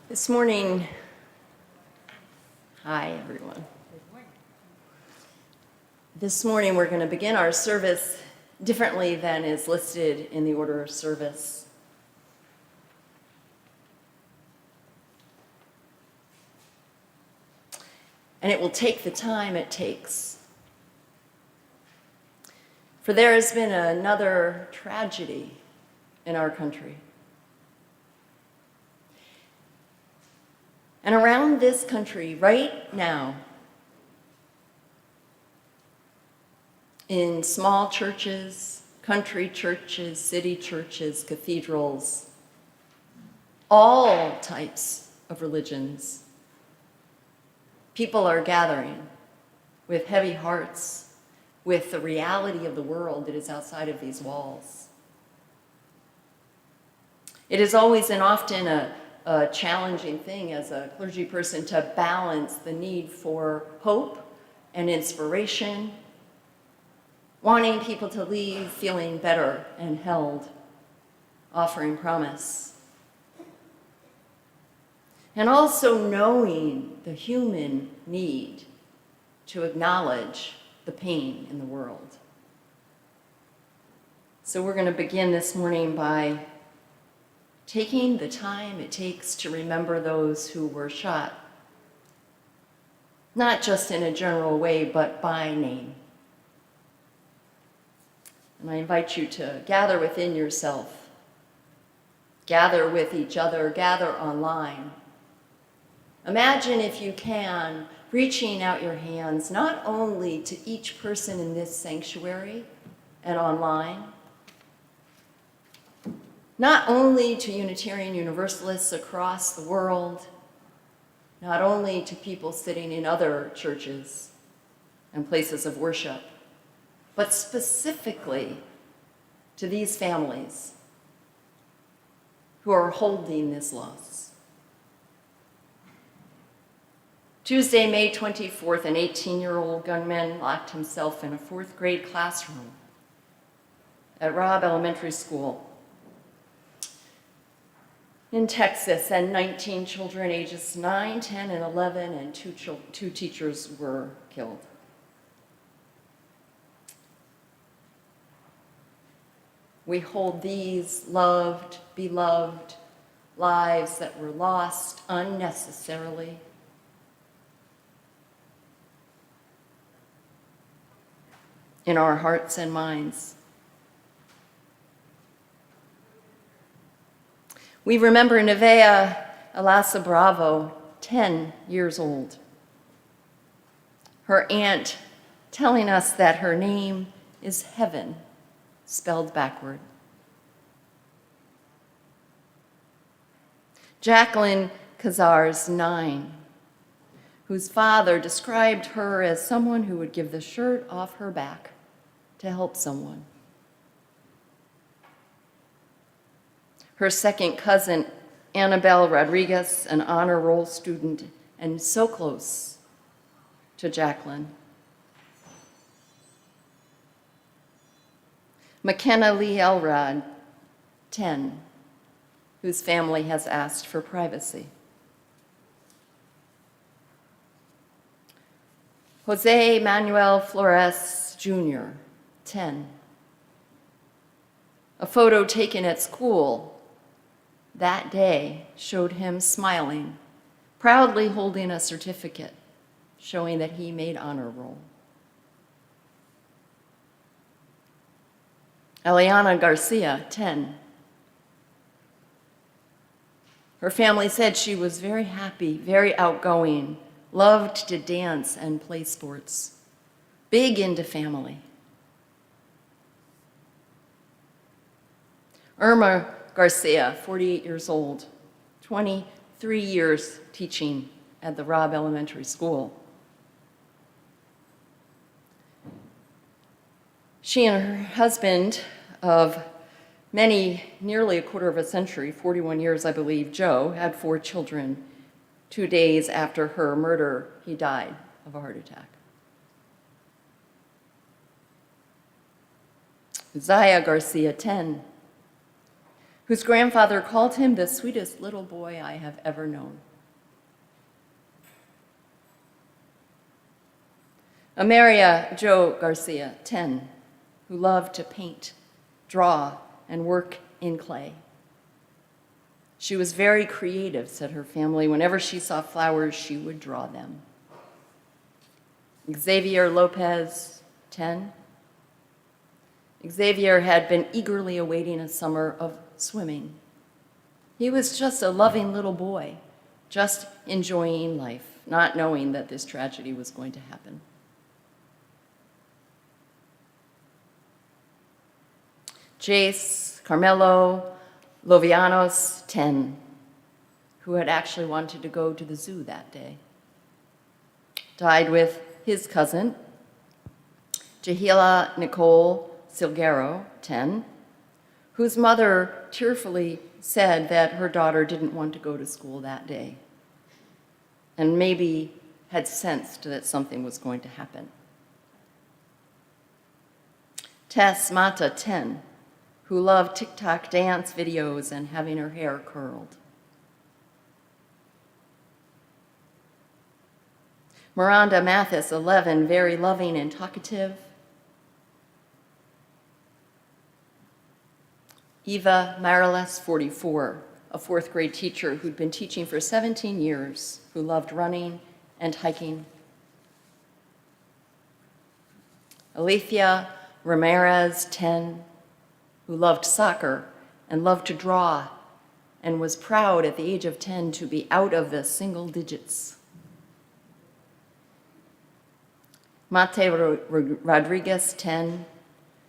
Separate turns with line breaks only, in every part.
This morning, hi everyone. This morning we're going to begin our service differently than is listed in the order of service. And it will take the time it takes. For there has been another tragedy in our country. And around this country right now, in small churches, country churches, city churches, cathedrals, all types of religions, people are gathering with heavy hearts, with the reality of the world that is outside of these walls. It is always and often a challenging thing as a clergy person to balance the need for hope and inspiration, wanting people to leave feeling better and held, offering promise, and also knowing the human need to acknowledge the pain in the world. So we're going to begin this morning by taking the time it takes to remember those who were shot, not just in a general way, but by name. And I invite you to gather within yourself, gather with each other, gather online. Imagine, if you can, reaching out your hands not only to each person in this sanctuary and online, not only to Unitarian Universalists across the world, not only to people sitting in other churches and places of worship, but specifically to these families who are holding this loss. Tuesday, May 24th, an 18-year-old gunman locked himself in a fourth grade classroom at Robb Elementary School in Texas, and 19 children ages 9, 10, and 11, and two teachers were killed. We hold these loved, beloved lives that were lost unnecessarily. In our hearts and minds. We remember Nevea Alasa Bravo, 10 years old. Her aunt telling us that her name is Heaven, spelled backward. Jacqueline Kazars, 9, whose father described her as someone who would give the shirt off her back to help someone. Her second cousin, Annabelle Rodriguez, an honor roll student and so close to Jacqueline. McKenna Lee Elrod, 10, whose family has asked for privacy. Jose Manuel Flores Jr., 10. A photo taken at school that day showed him smiling, proudly holding a certificate showing that he made honor roll. Eliana Garcia, 10. Her family said she was very happy, very outgoing, loved to dance and play sports, big into family. Irma Garcia, 48 years old, 23 years teaching at the Robb Elementary School. She and her husband of nearly a quarter of a century, 41 years, I believe, Joe, had 4 children. 2 days after her murder, he died of a heart attack. Zaya Garcia, 10. whose grandfather called him the sweetest little boy I have ever known. Amaria Jo Garcia, 10, who loved to paint, draw, and work in clay. She was very creative, said her family. Whenever she saw flowers, she would draw them. Xavier Lopez, 10. Xavier had been eagerly awaiting a summer of swimming. He was just a loving little boy, just enjoying life, not knowing that this tragedy was going to happen. Jace Carmelo Lovianos, 10, who had actually wanted to go to the zoo that day, died with his cousin, Jahila Nicole Silguero, 10, whose mother tearfully said that her daughter didn't want to go to school that day and maybe had sensed that something was going to happen. Tess Mata, 10, who loved TikTok dance videos and having her hair curled. Miranda Mathis, 11, very loving and talkative. Eva Mariles, 44, a fourth grade teacher who'd been teaching for 17 years, who loved running and hiking. Alethea Ramirez, 10, who loved soccer and loved to draw and was proud at the age of 10 to be out of the single digits. Mate Rodriguez, 10,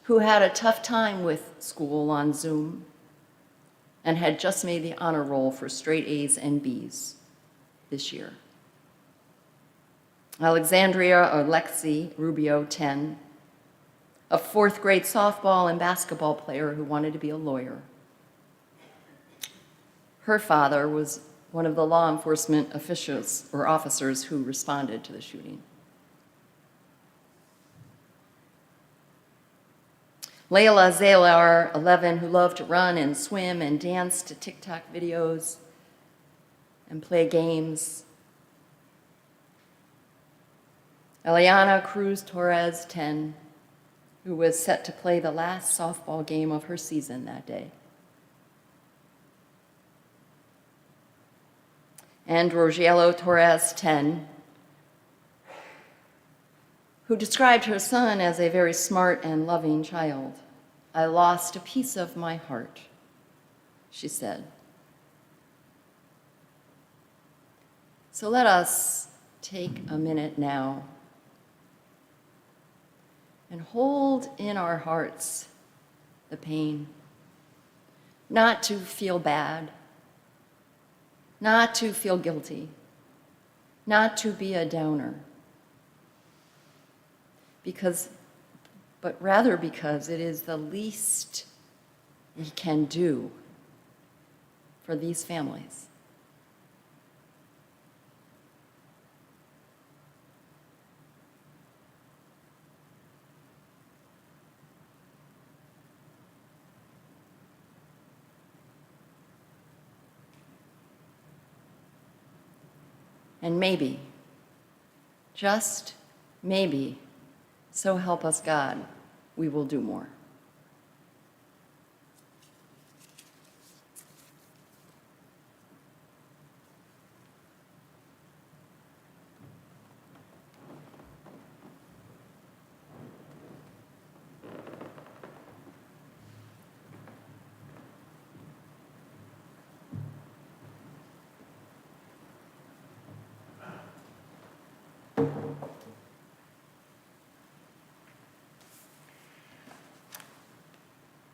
who had a tough time with school on Zoom and had just made the honor roll for straight A's and B's this year. Alexandria Alexi Rubio, 10, a fourth grade softball and basketball player who wanted to be a lawyer. Her father was one of the law enforcement officials or officers who responded to the shooting. Layla Zaylar, 11, who loved to run and swim and dance to TikTok videos and play games. Eliana Cruz Torres, 10, who was set to play the last softball game of her season that day. And Rogelio Torres, 10, who described her son as a very smart and loving child. I lost a piece of my heart, she said. So let us take a minute now and hold in our hearts the pain, not to feel bad, not to feel guilty, not to be a downer, but rather because it is the least we can do for these families. And maybe, just maybe, so help us God, we will do more.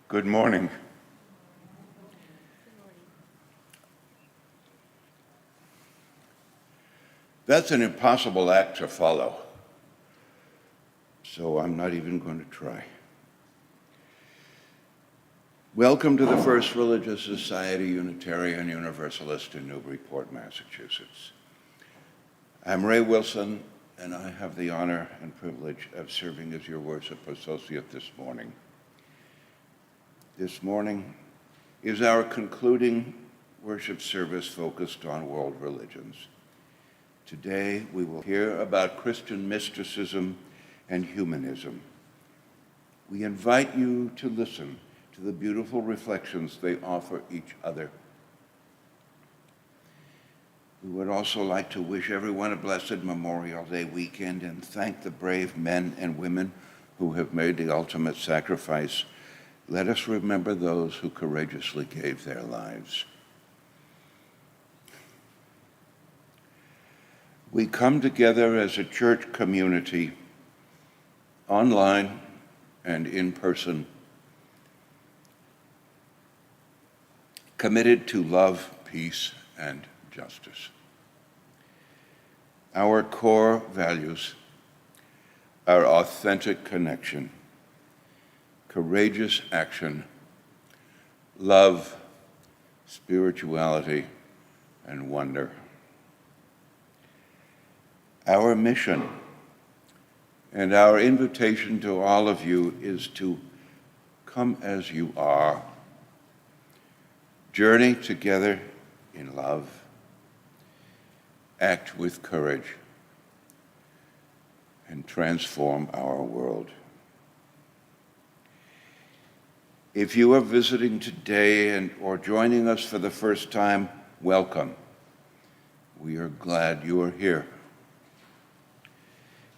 Good morning. That's an impossible act to follow, so I'm not even going to try. Welcome to the First Religious Society Unitarian Universalist in Newburyport, Massachusetts. I'm Ray Wilson, and I have the honor and privilege of serving as your worship associate this morning. This morning, is our concluding worship service focused on world religions. Today, we will hear about Christian mysticism and humanism. We invite you to listen to the beautiful reflections they offer each other. We would also like to wish everyone a blessed Memorial Day weekend and thank the brave men and women who have made the ultimate sacrifice. Let us remember those who courageously gave their lives. We come together as a church community, online and in person, committed to love, peace, and justice. Our core values are authentic connection, courageous action, love, spirituality, and wonder. Our mission and our invitation to all of you is to come as you are, journey together in love, act with courage, and transform our world. If you are visiting today or joining us for the first time, welcome. We are glad you are here.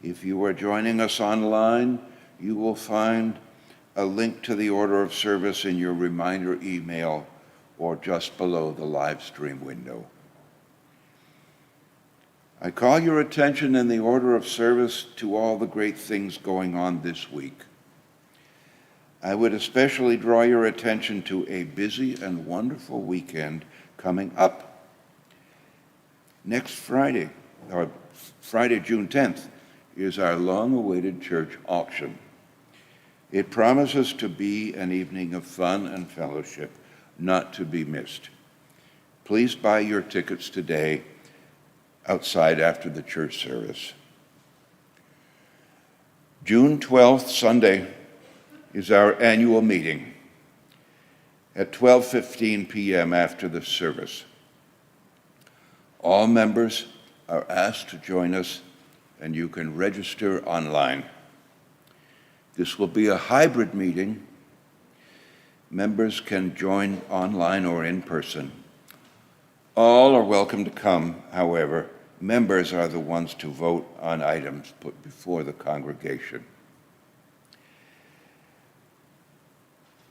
If you are joining us online, you will find a link to the order of service in your reminder email or just below the live stream window. I call your attention in the order of service to all the great things going on this week. I would especially draw your attention to a busy and wonderful weekend coming up. Next Friday, or Friday, June 10th, is our long-awaited church auction. It promises to be an evening of fun and fellowship, not to be missed. Please buy your tickets today outside after the church service. June 12th, Sunday, is our annual meeting at 12:15 p.m. after the service. All members are asked to join us, and you can register online. This will be a hybrid meeting. Members can join online or in person. All are welcome to come. However, members are the ones to vote on items put before the congregation.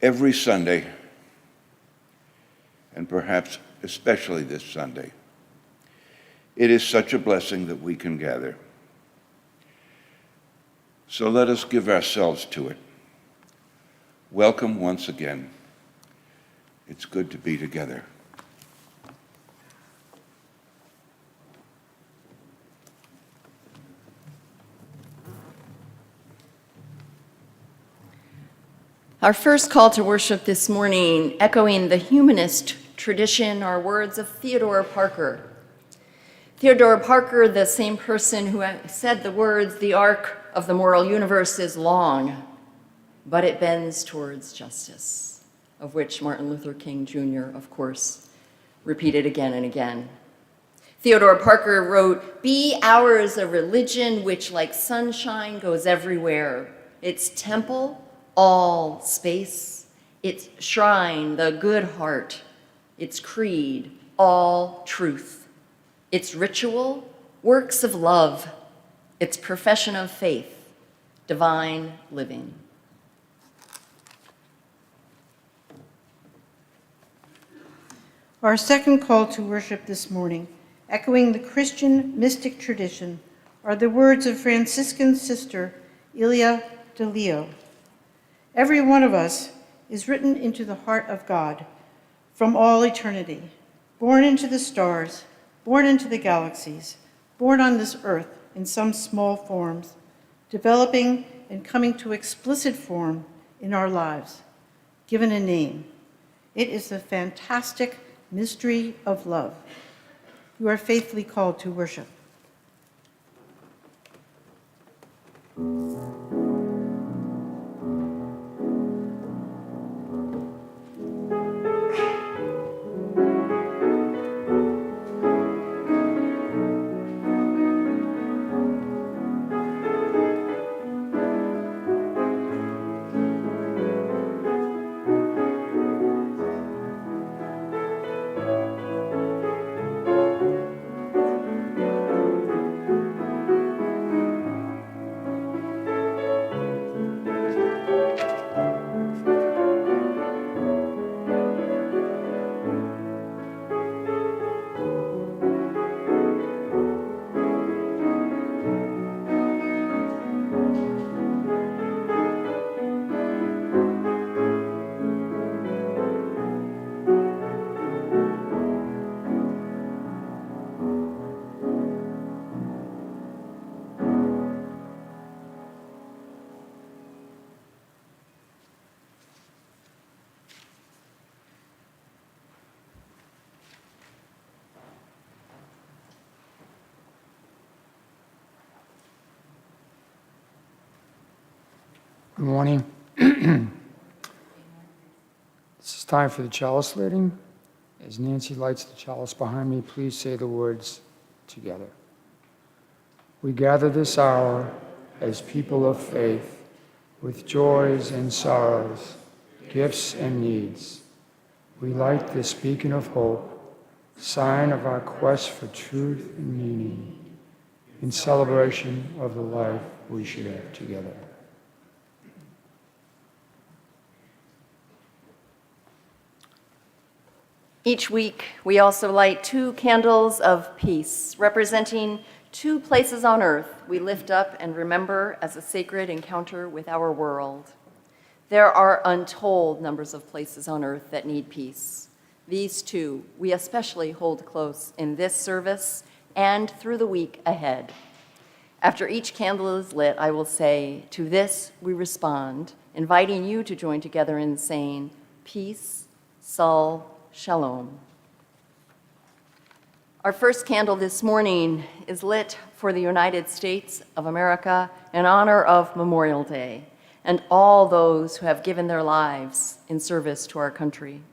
Every Sunday, and perhaps especially this Sunday, it is such a blessing that we can gather. So let us give ourselves to it. Welcome once again. It's good to be together.
Our first call to worship this morning, echoing the humanist tradition, are words of Theodore Parker. Theodore Parker, the same person who said the words, "The arc of the moral universe is long, but it bends towards justice," of which Martin Luther King Jr., of course, repeated again and again. Theodore Parker wrote, "Be ours a religion which like sunshine goes everywhere. Its temple, all space, its shrine, the good heart, its creed, all truth, its ritual, works of love, its profession of faith, divine living."
Our second call to worship this morning, echoing the Christian mystic tradition, are the words of Franciscan sister Ilia de Leo. Every one of us is written into the heart of God from all eternity, born into the stars, born into the galaxies, born on this earth in some small forms, developing and coming to explicit form in our lives, given a name. It is the fantastic mystery of love. You are faithfully called to worship.
Good morning. This is time for the chalice lighting. As Nancy lights the chalice behind me, please say the words together. We gather this hour as people of faith, with joys and sorrows, gifts and needs. We light this beacon of hope, sign of our quest for truth and meaning, in celebration of the life we share together.
Each week, we also light 2 candles of peace, representing 2 places on earth we lift up and remember as a sacred encounter with our world. There are untold numbers of places on earth that need peace. These 2 we especially hold close in this service and through the week ahead. After each candle is lit, I will say, "To this we respond," inviting you to join together in saying, "Peace, Sol, Shalom." Our first candle this morning is lit for the United States of America in honor of Memorial Day and all those who have given their lives in service to our country.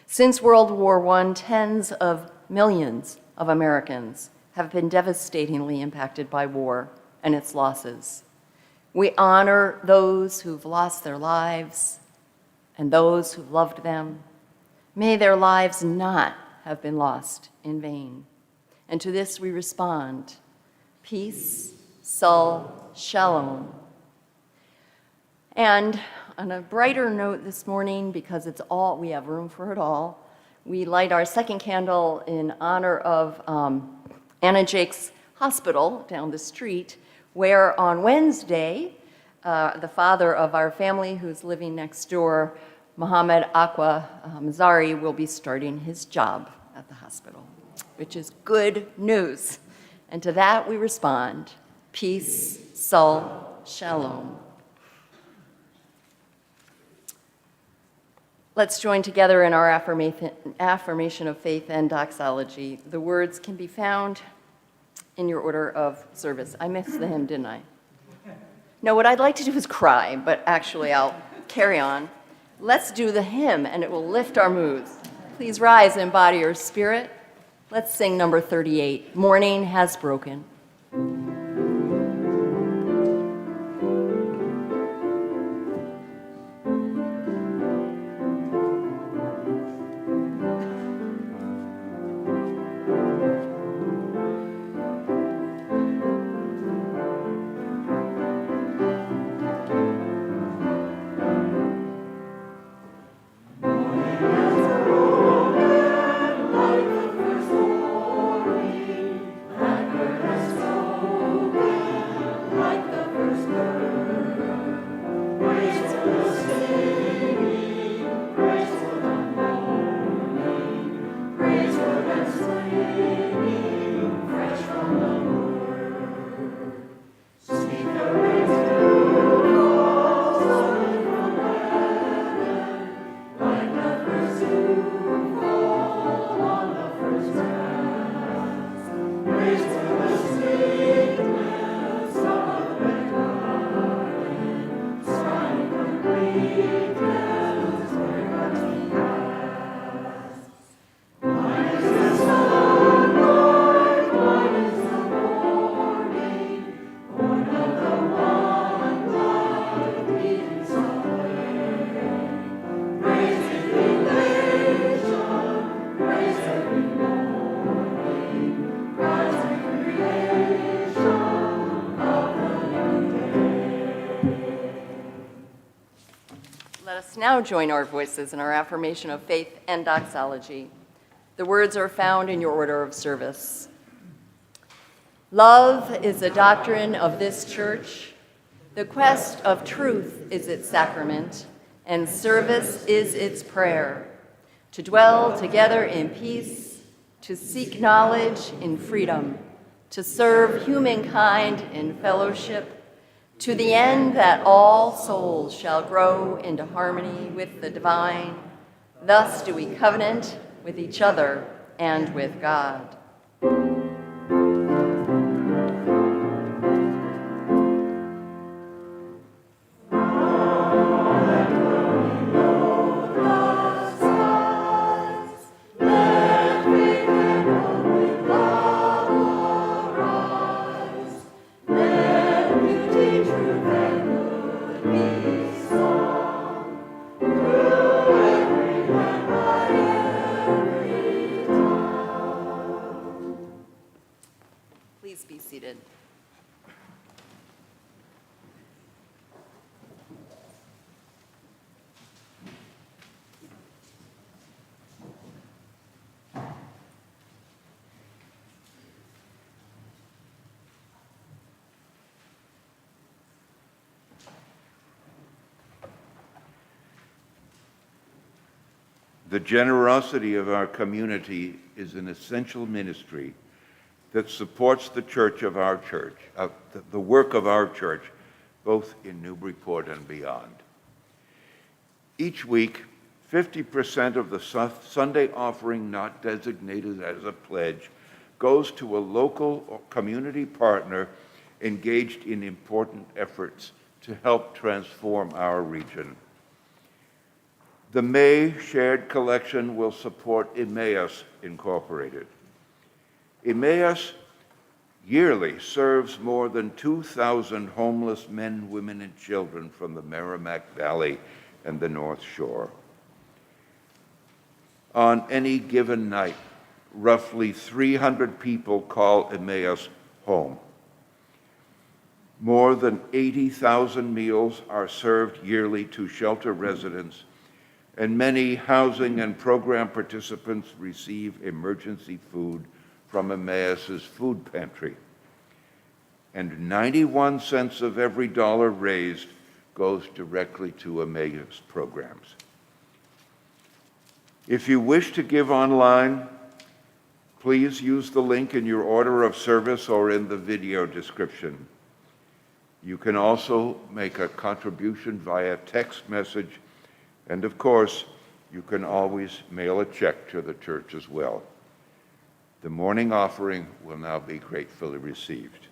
Since World War I, tens of millions of Americans have been devastatingly impacted by war and its losses. We honor those who've lost their lives and those who loved them. May their lives not have been lost in vain. And to this we respond, peace, Sol, Shalom. And on a brighter note this morning, because we have room for it all, we light our second candle in honor of Anna Jake's Hospital down the street, where on Wednesday, the father of our family who's living next door, Mohammed Aqua Mazari, will be starting his job at the hospital, which is good news. And to that we respond, peace, Sol, Shalom. Let's join together in our affirmation of faith and doxology. The words can be found in your order of service. I missed the hymn, didn't I? No, what I'd like to do is cry, but actually I'll carry on. Let's do the hymn, and it will lift our moods. Please rise and embody your spirit. Let's sing number 38, Morning Has Broken. Now join our voices in our affirmation of faith and doxology. The words are found in your order of service. Love is the doctrine of this church. The quest of truth is its sacrament, and service is its prayer. To dwell together in peace, to seek knowledge in freedom, to serve humankind in fellowship, to the end that all souls shall grow into harmony with the divine. Thus do we covenant with each other and with God.
Amen.
seated.
The generosity of our community is an essential ministry that supports the church of our church, the work of our church, both in Newburyport and beyond. Each week, 50% of the Sunday offering not designated as a pledge goes to a local or community partner engaged in important efforts to help transform our region. The May shared collection will support Emmaus Incorporated. Emmaus yearly serves more than 2,000 homeless men, women, and children from the Merrimack Valley and the North Shore. On any given night, roughly 300 people call Emmaus home. More than 80,000 meals are served yearly to shelter residents, and many housing and program participants receive emergency food from Emmaus's food pantry. And 91 cents of every dollar raised goes directly to Emmaus programs. If you wish to give online, please use the link in your order of service or in the video description. You can also make a contribution via text message, and of course, you can always mail a check to the church as well. The morning offering will now be gratefully received.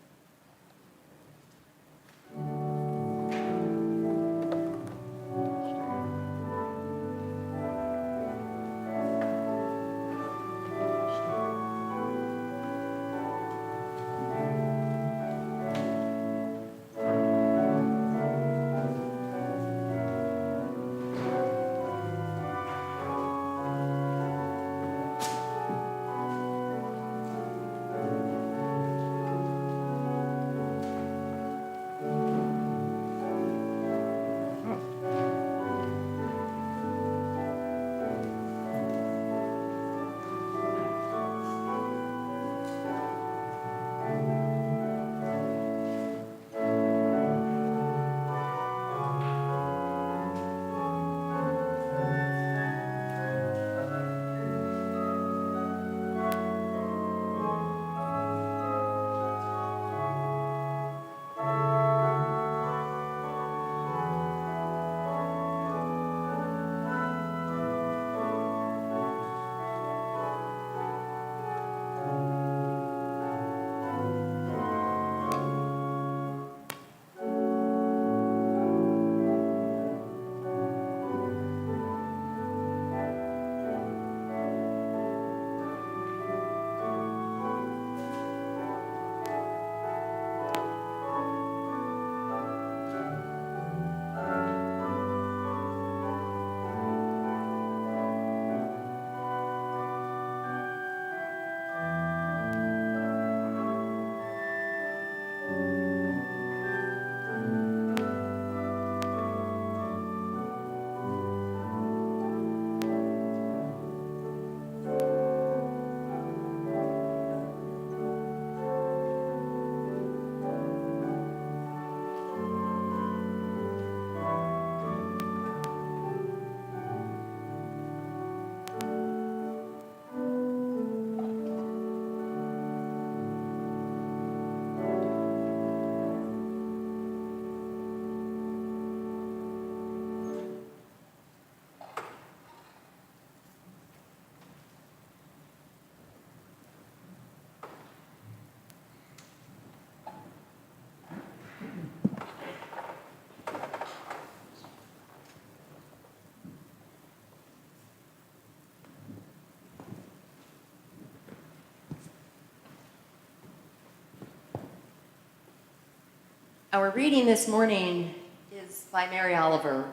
Our reading this morning is by Mary Oliver.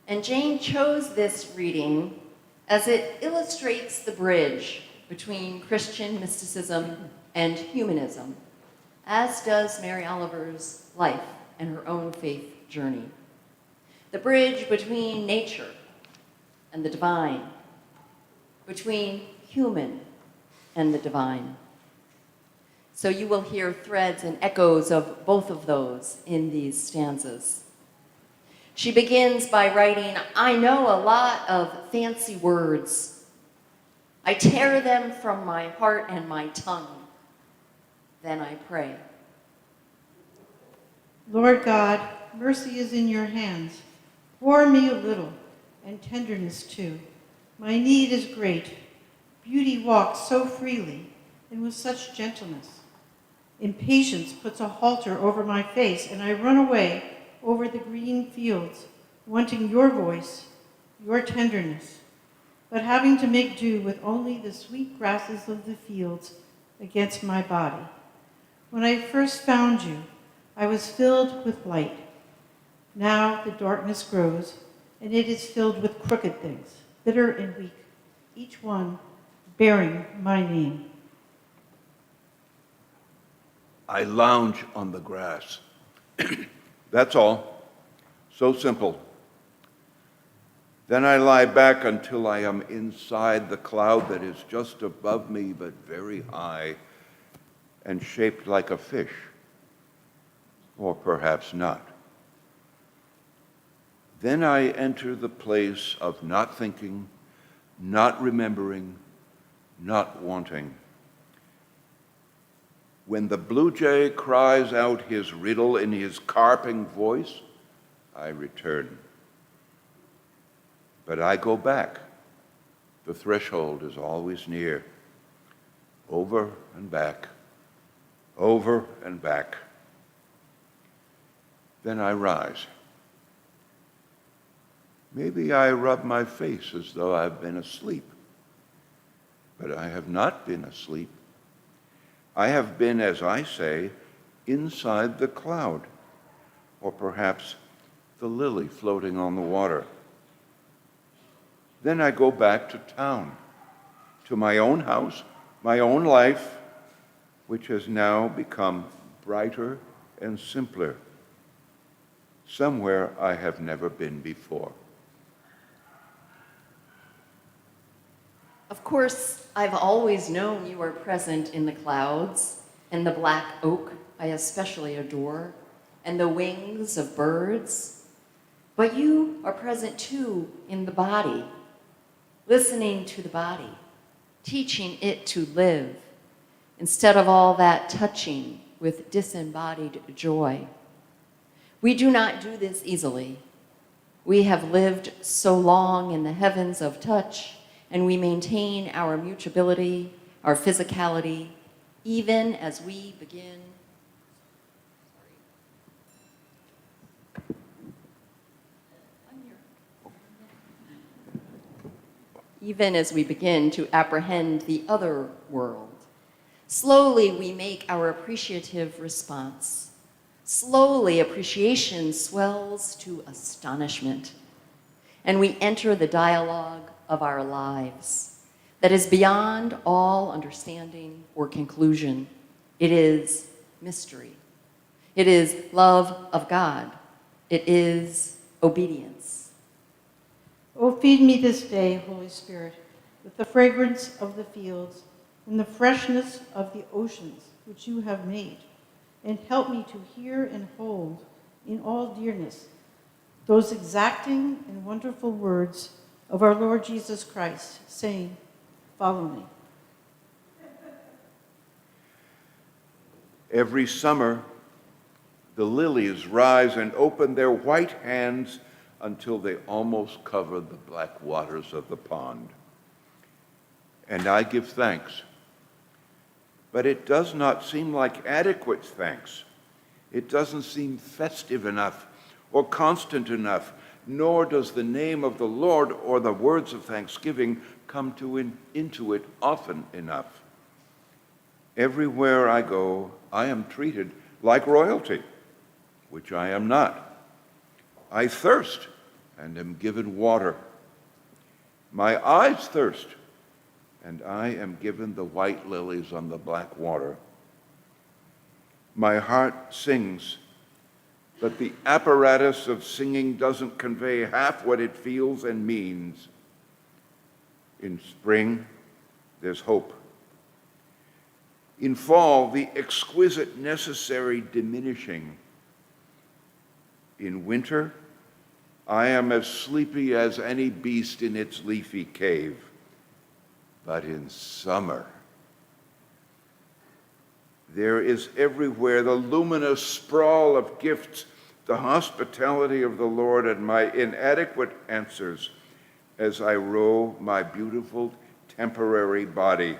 And Jane chose this reading as it illustrates the bridge between Christian mysticism and humanism, as does Mary Oliver's life and her own faith journey. The bridge between nature and the divine, between human and the divine. So you will hear threads and echoes of both of those in these stanzas. She begins by writing, "I know a lot of fancy words. I tear them from my heart and my tongue. Then I pray."
Lord God, mercy is in your hands. Pour me a little, and tenderness too. My need is great. Beauty walks so freely and with such gentleness. Impatience puts a halter over my face, and I run away over the green fields, wanting your voice, your tenderness, but having to make do with only the sweet grasses of the fields against my body. When I first found you, I was filled with light. Now the darkness grows, and it is filled with crooked things, bitter and weak, each one bearing my name.
I lounge on the grass. That's all. So simple. Then I lie back until I am inside the cloud that is just above me but very high and shaped like a fish, or perhaps not. Then I enter the place of not thinking, not remembering, not wanting. When the blue jay cries out his riddle in his carping voice, I return. But I go back. The threshold is always near. Over and back, over and back. Then I rise. Maybe I rub my face as though I've been asleep. But I have not been asleep. I have been, as I say, inside the cloud, or perhaps the lily floating on the water. Then I go back to town, to my own house, my own life, which has now become brighter and simpler, somewhere I have never been before.
Of course, I've always known you are present in the clouds, and the black oak I especially adore, and the wings of birds. But you are present too in the body, listening to the body, teaching it to live, instead of all that touching with disembodied joy. We do not do this easily. We have lived so long in the heavens of touch, and we maintain our mutability, our physicality, even as we begin to apprehend the other world. Slowly, we make our appreciative response. Slowly, appreciation swells to astonishment, and we enter the dialogue of our lives that is beyond all understanding or conclusion. It is mystery. It is love of God. It is obedience.
Oh, feed me this day, Holy Spirit, with the fragrance of the fields and the freshness of the oceans which you have made, and help me to hear and hold in all dearness those exacting and wonderful words of our Lord Jesus Christ, saying, "Follow me."
Every summer, the lilies rise and open their white hands until they almost cover the black waters of the pond. And I give thanks. But it does not seem like adequate thanks. It doesn't seem festive enough or constant enough, nor does the name of the Lord or the words of thanksgiving come into it often enough. Everywhere I go, I am treated like royalty, which I am not. I thirst and am given water. My eyes thirst, and I am given the white lilies on the black water. My heart sings, but the apparatus of singing doesn't convey half what it feels and means. In spring, there's hope. In fall, the exquisite necessary diminishing. In winter, I am as sleepy as any beast in its leafy cave. But in summer, there is everywhere the luminous sprawl of gifts, the hospitality of the Lord, and my inadequate answers as I row my beautiful temporary body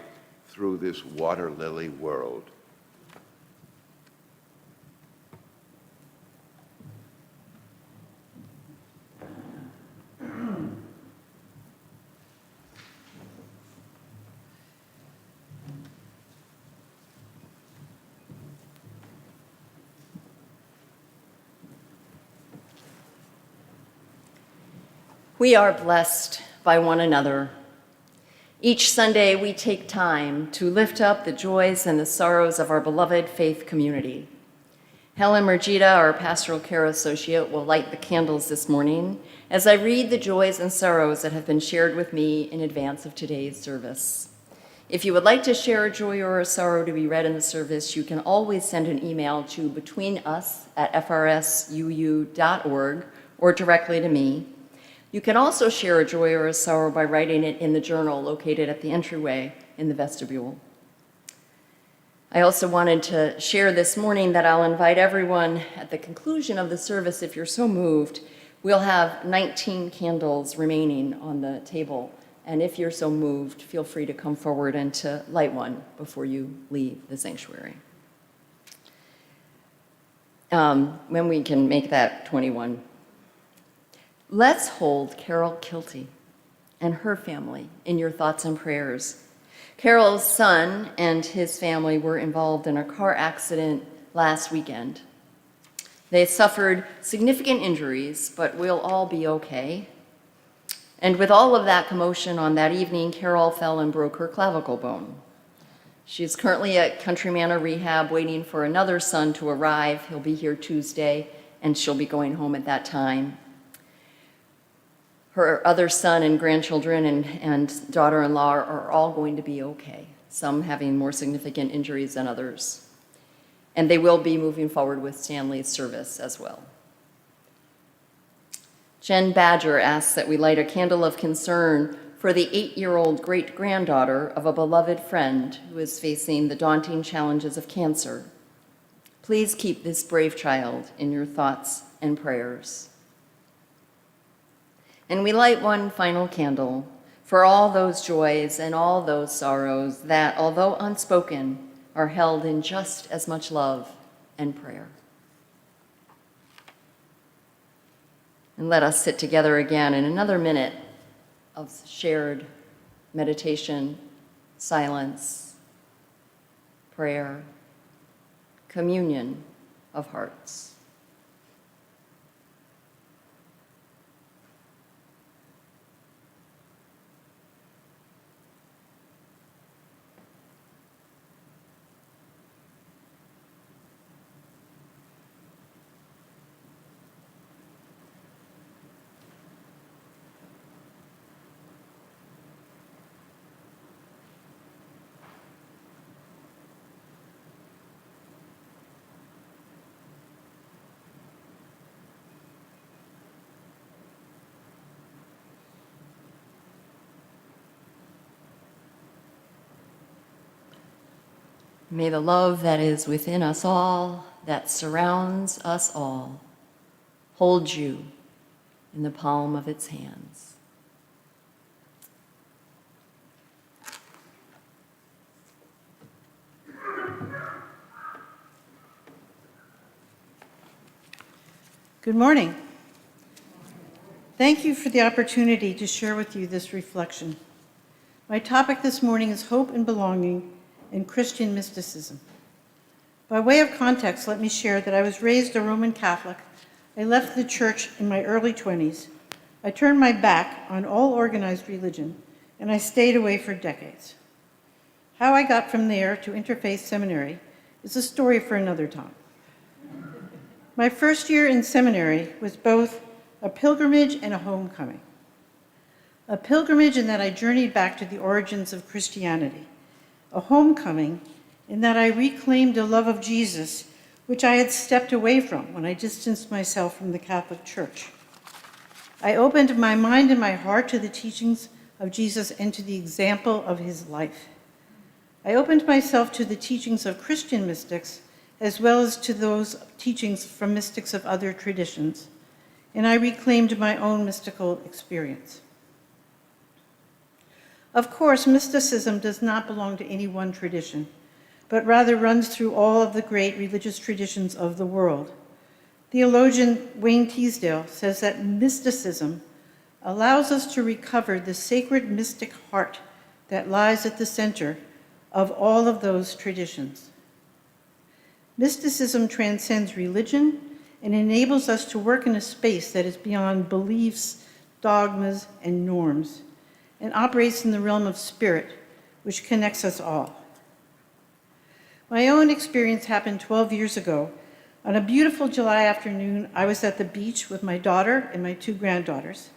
through this water lily world.
We are blessed by one another. Each Sunday, we take time to lift up the joys and the sorrows of our beloved faith community. Helen Mergida, our pastoral care associate, will light the candles this morning as I read the joys and sorrows that have been shared with me in advance of today's service. If you would like to share a joy or a sorrow to be read in the service, you can always send an email to betweenus@frsuu.org or directly to me. You can also share a joy or a sorrow by writing it in the journal located at the entryway in the vestibule. I also wanted to share this morning that I'll invite everyone at the conclusion of the service, if you're so moved. We'll have 19 candles remaining on the table, and if you're so moved, feel free to come forward and to light one before you leave the sanctuary. When we can make that 21. Let's hold Carol Kilty and her family in your thoughts and prayers. Carol's son and his family were involved in a car accident last weekend. They suffered significant injuries, but we'll all be okay. And with all of that commotion on that evening, Carol fell and broke her clavicle bone. She is currently at Country Manor Rehab waiting for another son to arrive. He'll be here Tuesday, and she'll be going home at that time. Her other son and grandchildren and daughter-in-law are all going to be okay, some having more significant injuries than others. And they will be moving forward with Stanley's service as well. Jen Badger asks that we light a candle of concern for the 8-year-old great-granddaughter of a beloved friend who is facing the daunting challenges of cancer. Please keep this brave child in your thoughts and prayers. And we light one final candle for all those joys and all those sorrows that, although unspoken, are held in just as much love and prayer. And let us sit together again in another minute of shared meditation, silence, prayer, communion of hearts. May the love that is within us all, that surrounds us all, hold you in the palm of its hands.
Good morning. Thank you for the opportunity to share with you this reflection. My topic this morning is hope and belonging and Christian mysticism. By way of context, let me share that I was raised a Roman Catholic. I left the church in my early 20s. I turned my back on all organized religion, and I stayed away for decades. How I got from there to interfaith seminary is a story for another time. My first year in seminary was both a pilgrimage and a homecoming. A pilgrimage in that I journeyed back to the origins of Christianity. A homecoming in that I reclaimed a love of Jesus, which I had stepped away from when I distanced myself from the Catholic Church. I opened my mind and my heart to the teachings of Jesus and to the example of his life. I opened myself to the teachings of Christian mystics, as well as to those teachings from mystics of other traditions, and I reclaimed my own mystical experience. Of course, mysticism does not belong to any one tradition, but rather runs through all of the great religious traditions of the world. Theologian Wayne Teasdale says that mysticism allows us to recover the sacred mystic heart that lies at the center of all of those traditions. Mysticism transcends religion and enables us to work in a space that is beyond beliefs, dogmas, and norms, and operates in the realm of spirit, which connects us all. My own experience happened 12 years ago. On a beautiful July afternoon, I was at the beach with my daughter and my 2 granddaughters.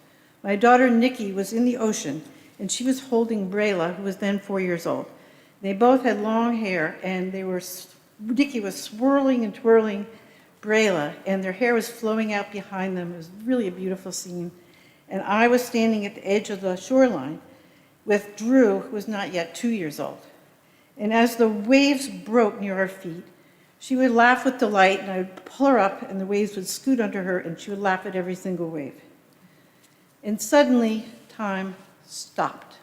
My daughter, Nikki, was in the ocean, and she was holding Brayla, who was then 4 years old. They both had long hair, and Nikki was swirling and twirling Brayla, and their hair was flowing out behind them. It was really a beautiful scene. And I was standing at the edge of the shoreline with Drew, who was not yet 2 years old. And as the waves broke near our feet, she would laugh with delight, and I would pull her up, and the waves would scoot under her, and she would laugh at every single wave. And suddenly, time stopped.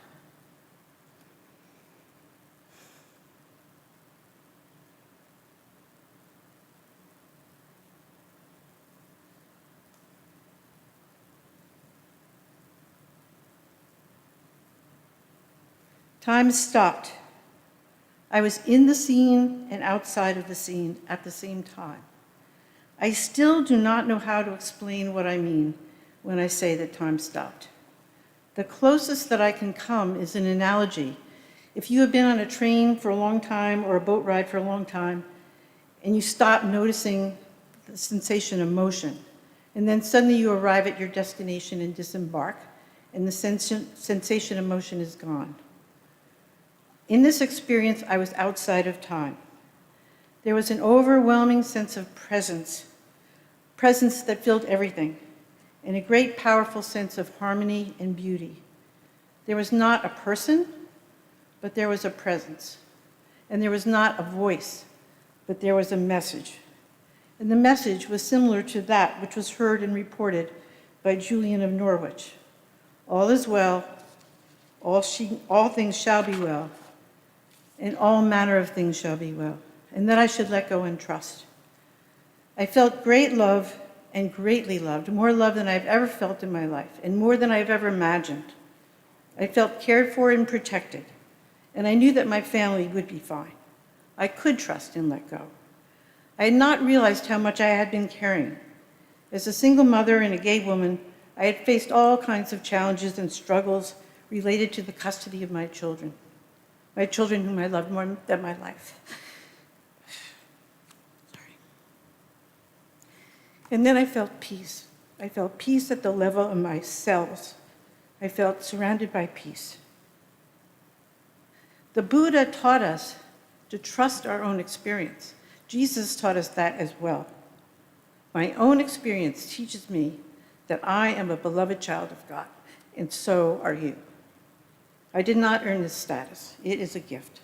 Time stopped. I was in the scene and outside of the scene at the same time. I still do not know how to explain what I mean when I say that time stopped. The closest that I can come is an analogy. If you have been on a train for a long time or a boat ride for a long time, and you stop noticing the sensation of motion, and then suddenly you arrive at your destination and disembark, and the sensation of motion is gone. In this experience, I was outside of time. There was an overwhelming sense of presence that filled everything, and a great powerful sense of harmony and beauty. There was not a person, but there was a presence. And there was not a voice, but there was a message. And the message was similar to that which was heard and reported by Julian of Norwich. All is well, all things shall be well, and all manner of things shall be well, and that I should let go and trust. I felt great love and greatly loved, more love than I've ever felt in my life, and more than I've ever imagined. I felt cared for and protected, and I knew that my family would be fine. I could trust and let go. I had not realized how much I had been carrying. As a single mother and a gay woman, I had faced all kinds of challenges and struggles related to the custody of my children whom I loved more than my life. Sorry. And then I felt peace. I felt peace at the level of my cells. I felt surrounded by peace. The Buddha taught us to trust our own experience. Jesus taught us that as well. My own experience teaches me that I am a beloved child of God, and so are you. I did not earn this status. It is a gift.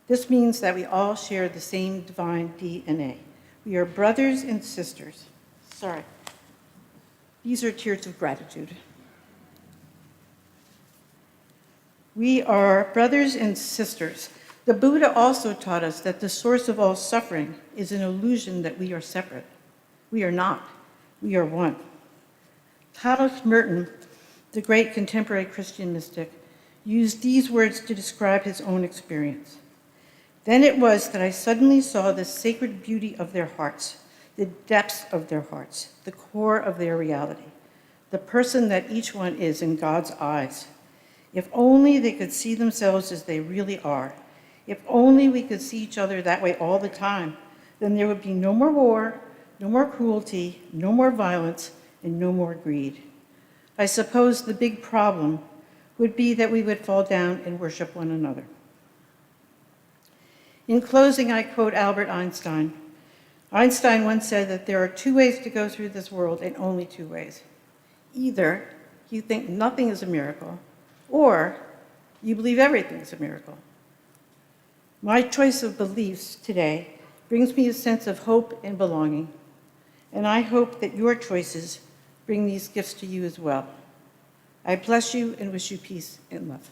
This means that we all share the same divine DNA. We are brothers and sisters. Sorry. These are tears of gratitude. We are brothers and sisters. The Buddha also taught us that the source of all suffering is an illusion that we are separate. We are not. We are one. Thomas Merton, the great contemporary Christian mystic, used these words to describe his own experience. Then it was that I suddenly saw the sacred beauty of their hearts, the depths of their hearts, the core of their reality, the person that each one is in God's eyes. If only they could see themselves as they really are, If only we could see each other that way all the time, then there would be no more war, no more cruelty, no more violence, and no more greed. I suppose the big problem would be that we would fall down and worship one another. In closing, I quote Albert Einstein. Einstein once said that there are two ways to go through this world, and only two ways. Either you think nothing is a miracle, or you believe everything is a miracle. My choice of beliefs today brings me a sense of hope and belonging, and I hope that your choices bring these gifts to you as well. I bless you and wish you peace and love.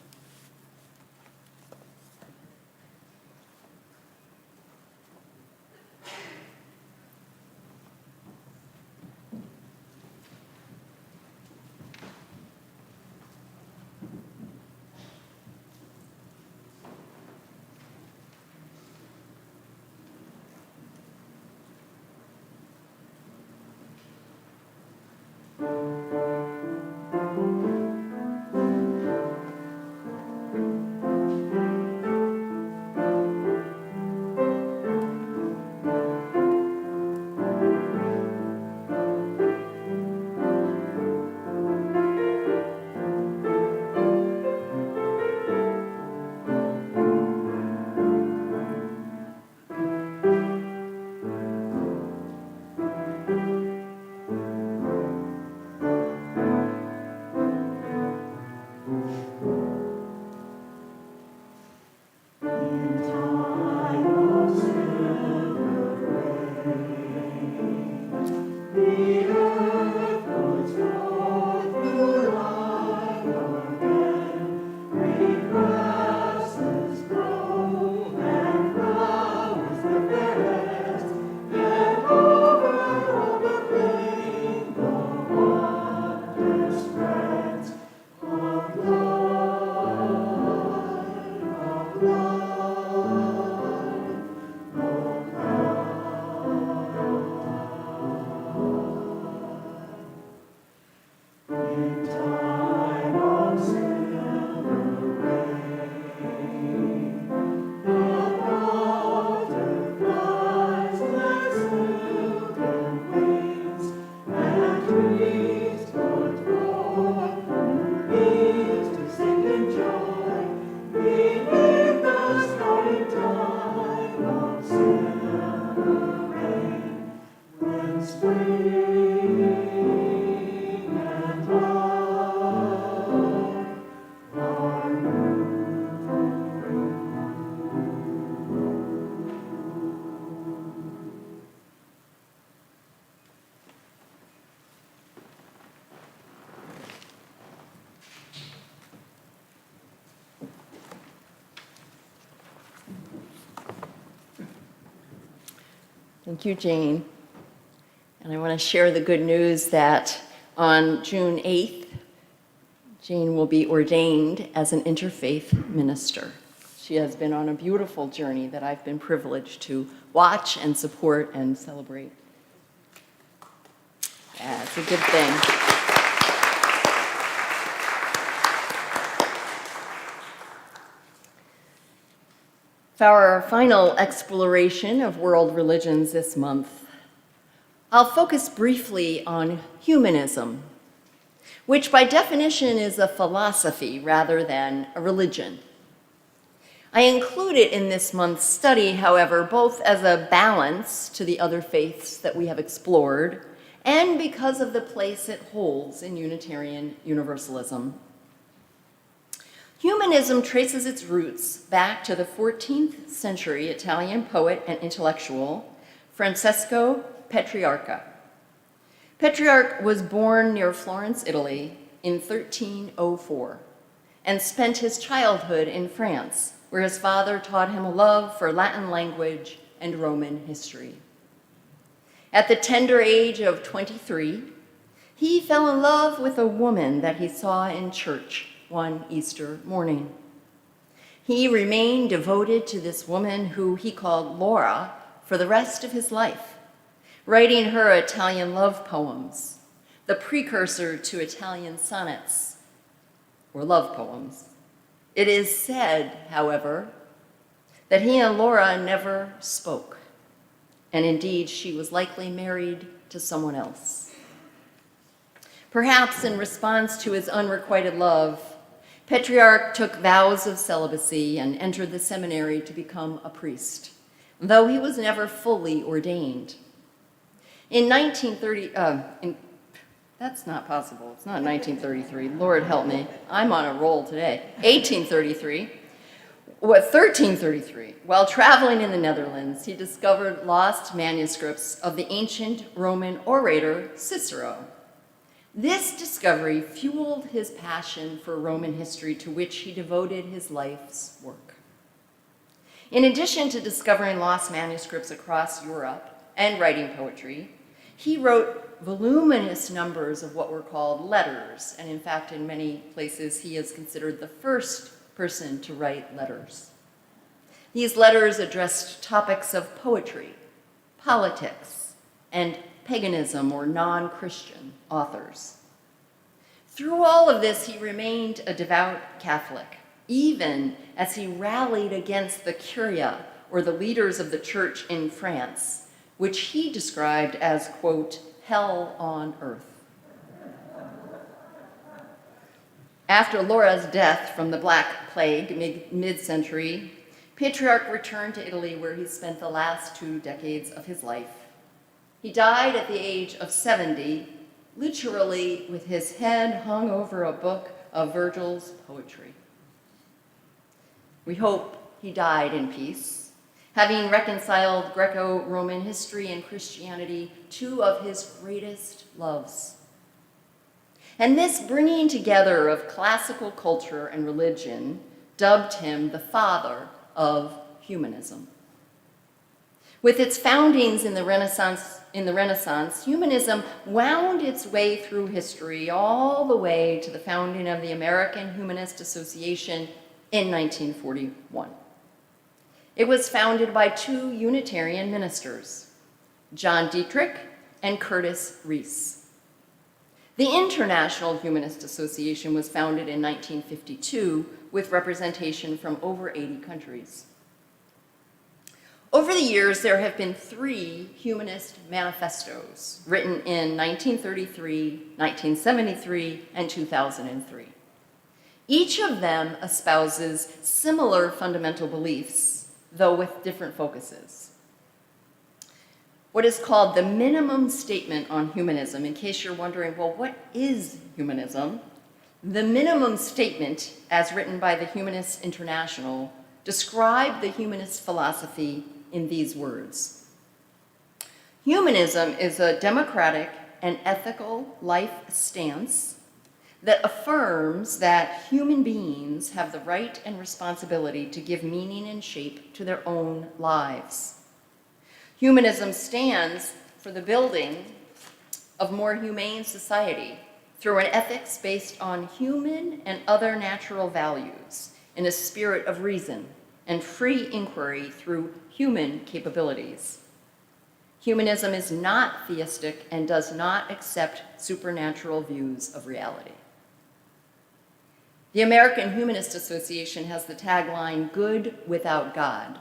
Thank you, Jane. And I want to share the good news that on June 8th, Jane will be ordained as an interfaith minister. She has been on a beautiful journey that I've been privileged to watch and support and celebrate. Yeah, it's a good thing. For our final exploration of world religions this month, I'll focus briefly on humanism, which by definition is a philosophy rather than a religion. I include it in this month's study, however, both as a balance to the other faiths that we have explored and because of the place it holds in Unitarian Universalism. Humanism traces its roots back to the 14th century Italian poet and intellectual Francesco Petrarca. Petrarch was born near Florence, Italy in 1304 and spent his childhood in France, where his father taught him a love for Latin language and Roman history. At the tender age of 23, he fell in love with a woman that he saw in church one Easter morning. He remained devoted to this woman who he called Laura for the rest of his life, writing her Italian love poems, the precursor to Italian sonnets, or love poems. It is said, however, that he and Laura never spoke, and indeed she was likely married to someone else. Perhaps in response to his unrequited love, Petrarch took vows of celibacy and entered the seminary to become a priest, though he was never fully ordained. In 1930, that's not possible. It's not 1933. Lord help me. I'm on a roll today. 1333. While traveling in the Netherlands, he discovered lost manuscripts of the ancient Roman orator Cicero. This discovery fueled his passion for Roman history, to which he devoted his life's work. In addition to discovering lost manuscripts across Europe and writing poetry, he wrote voluminous numbers of what were called letters, and in fact, in many places, he is considered the first person to write letters. These letters addressed topics of poetry, politics, and paganism or non-Christian authors. Through all of this, he remained a devout Catholic, even as he rallied against the Curia, or the leaders of the church in France, which he described as, quote, hell on earth. After Laura's death from the Black Plague mid-century, Petrarch returned to Italy, where he spent the last 2 decades of his life. He died at the age of 70, literally with his head hung over a book of Virgil's poetry. We hope he died in peace, having reconciled Greco-Roman history and Christianity, 2 of his greatest loves. And this bringing together of classical culture and religion dubbed him the father of humanism. With its foundings in the Renaissance, humanism wound its way through history all the way to the founding of the American Humanist Association in 1941. It was founded by 2 Unitarian ministers, John Dietrich and Curtis Reese. The International Humanist Association was founded in 1952 with representation from over 80 countries. Over the years, there have been 3 humanist manifestos written in 1933, 1973, and 2003. Each of them espouses similar fundamental beliefs, though with different focuses. What is called the minimum statement on humanism, in case you're wondering, well, what is humanism? The minimum statement, as written by the Humanists International, described the humanist philosophy in these words. Humanism is a democratic and ethical life stance that affirms that human beings have the right and responsibility to give meaning and shape to their own lives. Humanism stands for the building of more humane society through an ethics based on human and other natural values in a spirit of reason and free inquiry through human capabilities. Humanism is not theistic and does not accept supernatural views of reality. The American Humanist Association has the tagline, "Good without God."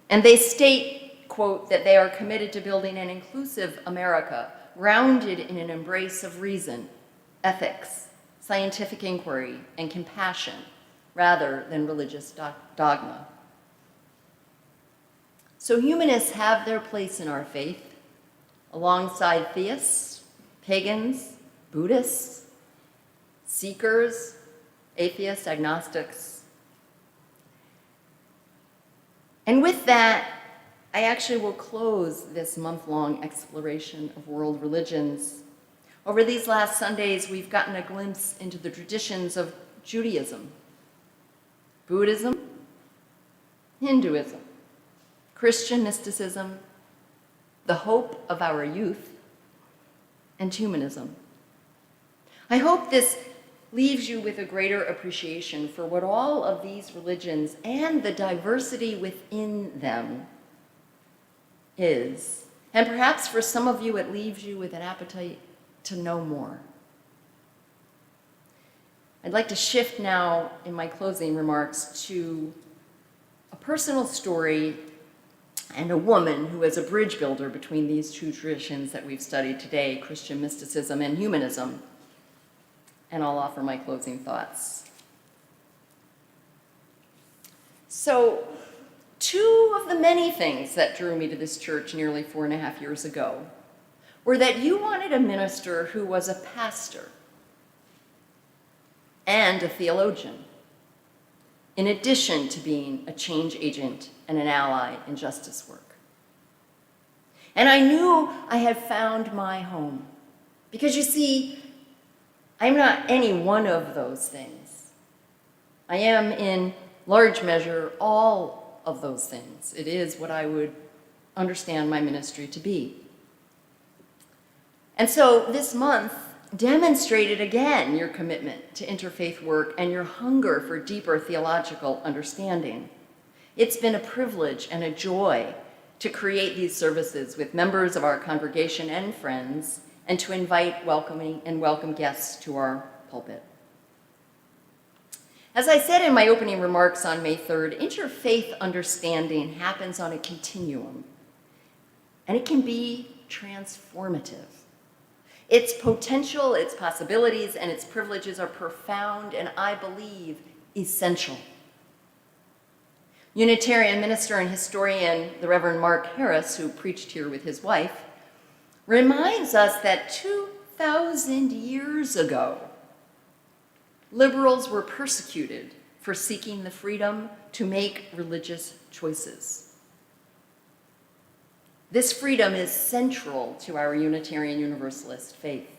And they state, quote, that they are committed to building an inclusive America grounded in an embrace of reason, ethics, scientific inquiry, and compassion, rather than religious dogma. So humanists have their place in our faith, alongside theists, pagans, Buddhists, seekers, atheists, agnostics. And with that, I actually will close this month-long exploration of world religions. Over these last Sundays, we've gotten a glimpse into the traditions of Judaism, Buddhism, Hinduism, Christian mysticism, the hope of our youth, and humanism. I hope this leaves you with a greater appreciation for what all of these religions and the diversity within them is. And perhaps for some of you, it leaves you with an appetite to know more. I'd like to shift now in my closing remarks to a personal story and a woman who is a bridge builder between these two traditions that we've studied today, Christian mysticism and humanism. And I'll offer my closing thoughts. So, two of the many things that drew me to this church nearly 4.5 years ago were that you wanted a minister who was a pastor and a theologian, in addition to being a change agent and an ally in justice work. And I knew I had found my home, because you see, I'm not any one of those things. I am, in large measure, all of those things. It is what I would understand my ministry to be. And so this month demonstrated again your commitment to interfaith work and your hunger for deeper theological understanding. It's been a privilege and a joy to create these services with members of our congregation and friends, and to invite welcome guests to our pulpit. As I said in my opening remarks on May 3rd, interfaith understanding happens on a continuum, and it can be transformative. Its potential, its possibilities, and its privileges are profound and, I believe, essential. Unitarian minister and historian, the Reverend Mark Harris, who preached here with his wife, reminds us that 2,000 years ago, liberals were persecuted for seeking the freedom to make religious choices. This freedom is central to our Unitarian Universalist faith.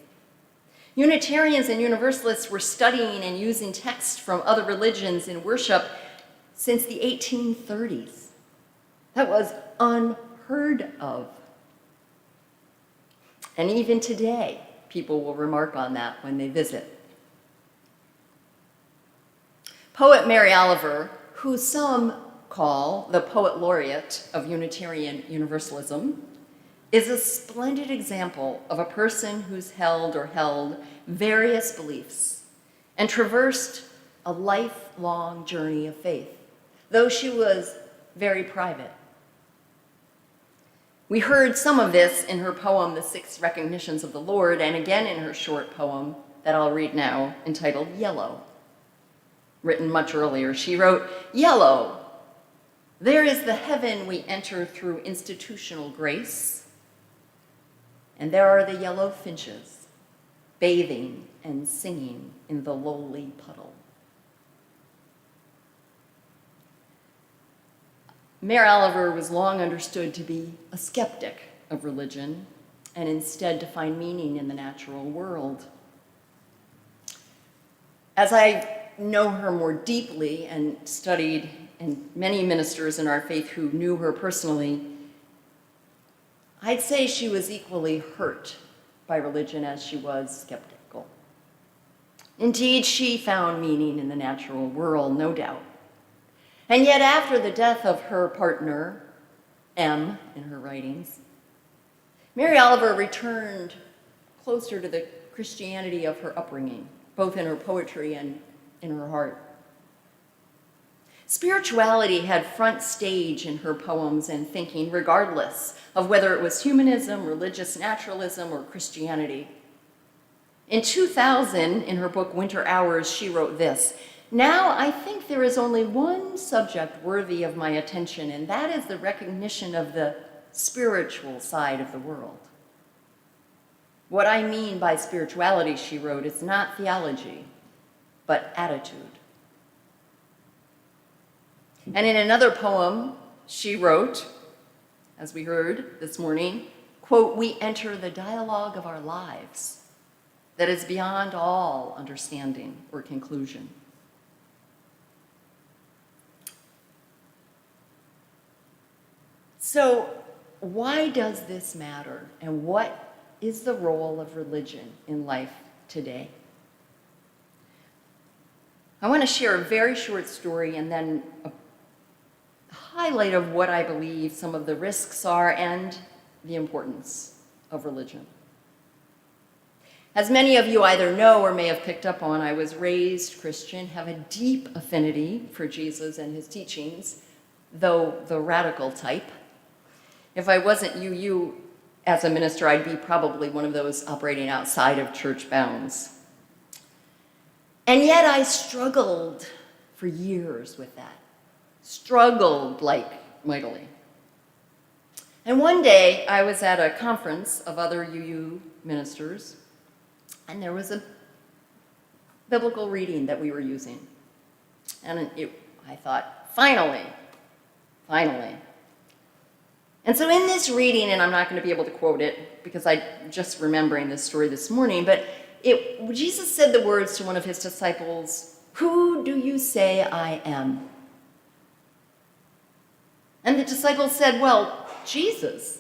Unitarians and Universalists were studying and using texts from other religions in worship since the 1830s. That was unheard of. And even today, people will remark on that when they visit. Poet Mary Oliver, who some call the poet laureate of Unitarian Universalism, is a splendid example of a person who's held various beliefs and traversed a lifelong journey of faith, though she was very private. We heard some of this in her poem, The Six Recognitions of the Lord, and again in her short poem that I'll read now, entitled Yellow. Written much earlier, she wrote, "Yellow, there is the heaven we enter through institutional grace, and there are the yellow finches, bathing and singing in the lowly puddle." Mary Oliver was long understood to be a skeptic of religion, and instead to find meaning in the natural world. As I know her more deeply and studied and many ministers in our faith who knew her personally, I'd say she was equally hurt by religion as she was skeptical. Indeed, she found meaning in the natural world, no doubt. And yet, after the death of her partner, M, in her writings, Mary Oliver returned closer to the Christianity of her upbringing, both in her poetry and in her heart. Spirituality had front stage in her poems and thinking, regardless of whether it was humanism, religious naturalism, or Christianity. In 2000, in her book Winter Hours, she wrote this: "Now I think there is only one subject worthy of my attention, and that is the recognition of the spiritual side of the world. What I mean by spirituality," she wrote, "is not theology, but attitude." And in another poem, she wrote, as we heard this morning, quote, "We enter the dialogue of our lives that is beyond all understanding or conclusion." So, why does this matter, and what is the role of religion in life today? I want to share a very short story and then a highlight of what I believe some of the risks are and the importance of religion. As many of you either know or may have picked up on, I was raised Christian, have a deep affinity for Jesus and his teachings, though the radical type. If I wasn't you as a minister, I'd be probably one of those operating outside of church bounds. And yet I struggled for years with that. Struggled like mightily. And one day I was at a conference of other UU ministers, and there was a biblical reading that we were using. And I thought, finally. And so in this reading, and I'm not going to be able to quote it because I'm just remembering this story this morning, but Jesus said the words to one of his disciples, "Who do you say I am?" And the disciple said, "Well, Jesus."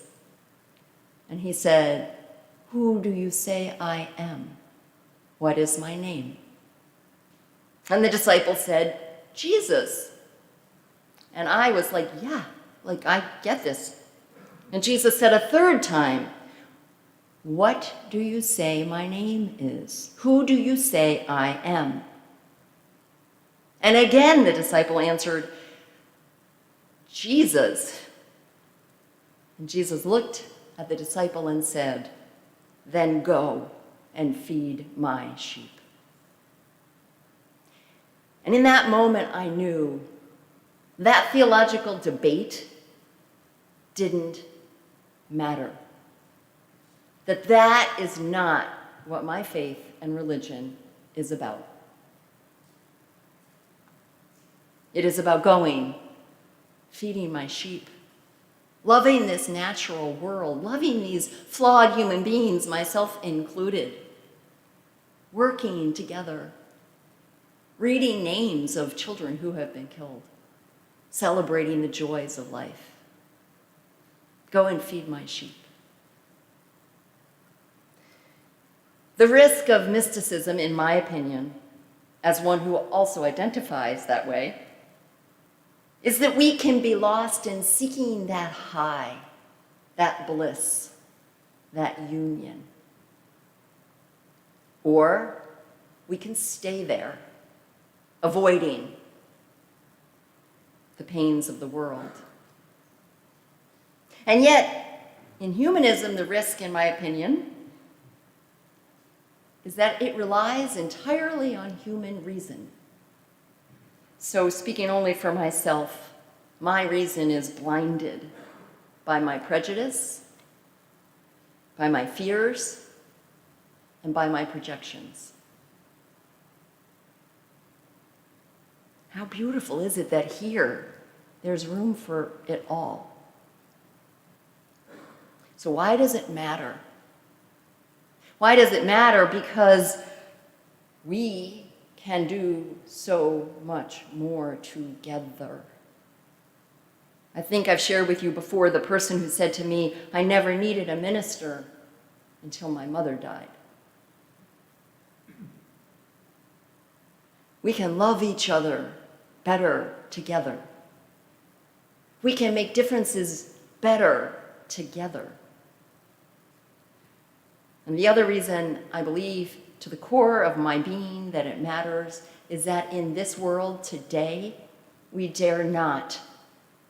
And he said, "Who do you say I am? What is my name?" And the disciple said, "Jesus." And I was like, yeah, I get this. And Jesus said a third time, "What do you say my name is? Who do you say I am?" And again the disciple answered, "Jesus." And Jesus looked at the disciple and said, "Then go and feed my sheep." And in that moment, I knew that theological debate didn't matter. That is not what my faith and religion is about. It is about going, feeding my sheep, loving this natural world, loving these flawed human beings, myself included, working together, reading names of children who have been killed, celebrating the joys of life. Go and feed my sheep. The risk of mysticism, in my opinion, as one who also identifies that way, is that we can be lost in seeking that high, that bliss, that union. Or we can stay there, avoiding the pains of the world. And yet, in humanism, the risk, in my opinion, is that it relies entirely on human reason. So, speaking only for myself, my reason is blinded by my prejudice, by my fears, and by my projections. How beautiful is it that here there's room for it all? So why does it matter? Why does it matter? Because we can do so much more together. I think I've shared with you before the person who said to me, "I never needed a minister until my mother died." We can love each other better together. We can make differences better together. And the other reason I believe to the core of my being that it matters is that in this world today, we dare not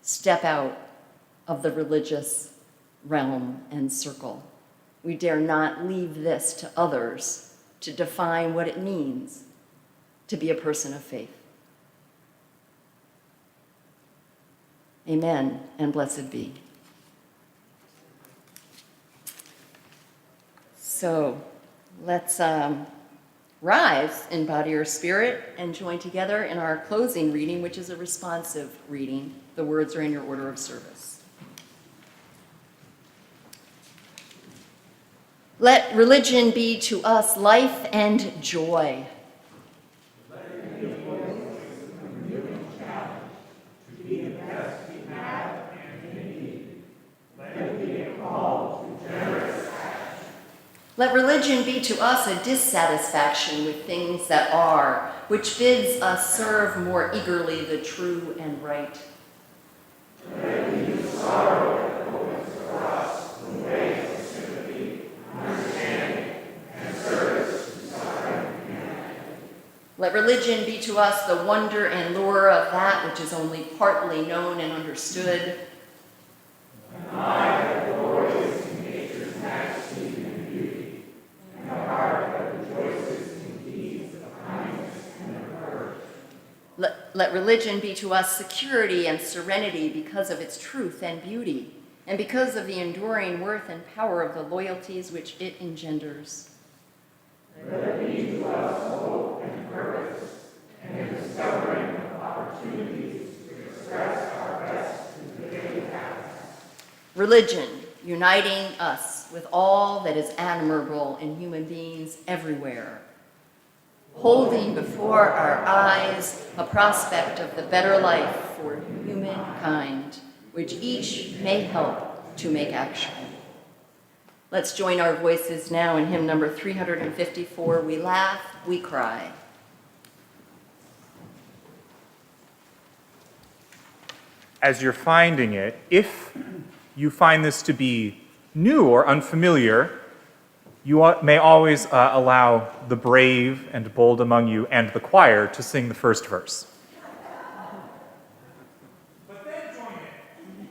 step out of the religious realm and circle. We dare not leave this to others to define what it means to be a person of faith. Amen, and blessed be. So let's rise in body or spirit and join together in our closing reading, which is a responsive reading. The words are in your order of service. Let religion be to us life and joy. Let religion be to us a dissatisfaction with things that are, which bids us serve more eagerly the true and right. Let it be sorrow that opens for us the ways of sympathy, understanding, and service Let religion be to us the wonder and lure of that which is only partly known and understood. Let religion be to us security and serenity because of its truth and beauty, and because of the enduring worth and power of the loyalties which it engenders. Religion, uniting us with all that is admirable in human beings everywhere, holding before our eyes a prospect of the better life for humankind, which each may help to make actual. Let's join our voices now in hymn number 354, We Laugh, We Cry.
As you're finding it, if you find this to be new or unfamiliar, you may always allow the brave and bold among you and the choir to sing the first verse. But then join in.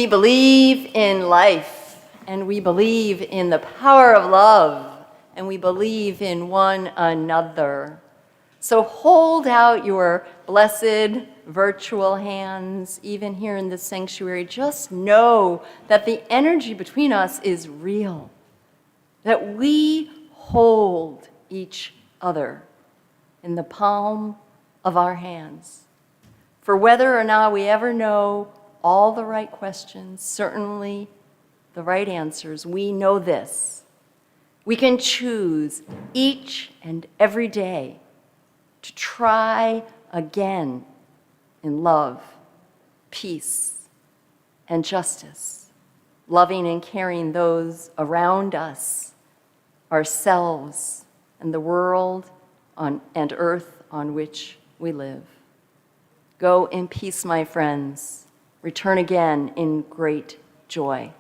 We believe in life, and we believe in the power of love, and we believe in one another. So hold out your blessed virtual hands, even here in this sanctuary. Just know that the energy between us is real, that we hold each other in the palm of our hands. For whether or not we ever know all the right questions, certainly the right answers, we know this: we can choose each and every day to try again in love, peace, and justice, loving and caring those around us, ourselves, and the world and earth on which we live. Go in peace, my friends. Return again in great joy.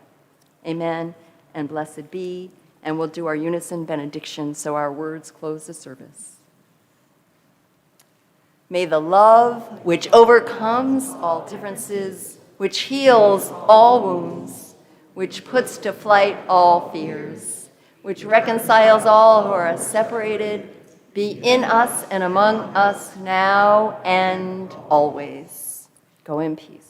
Amen, and blessed be. And we'll do our unison benediction so our words close the service. May the love which overcomes all differences, which heals all wounds, which puts to flight all fears, which reconciles all who are separated, be in us and among us now and always. Go in peace.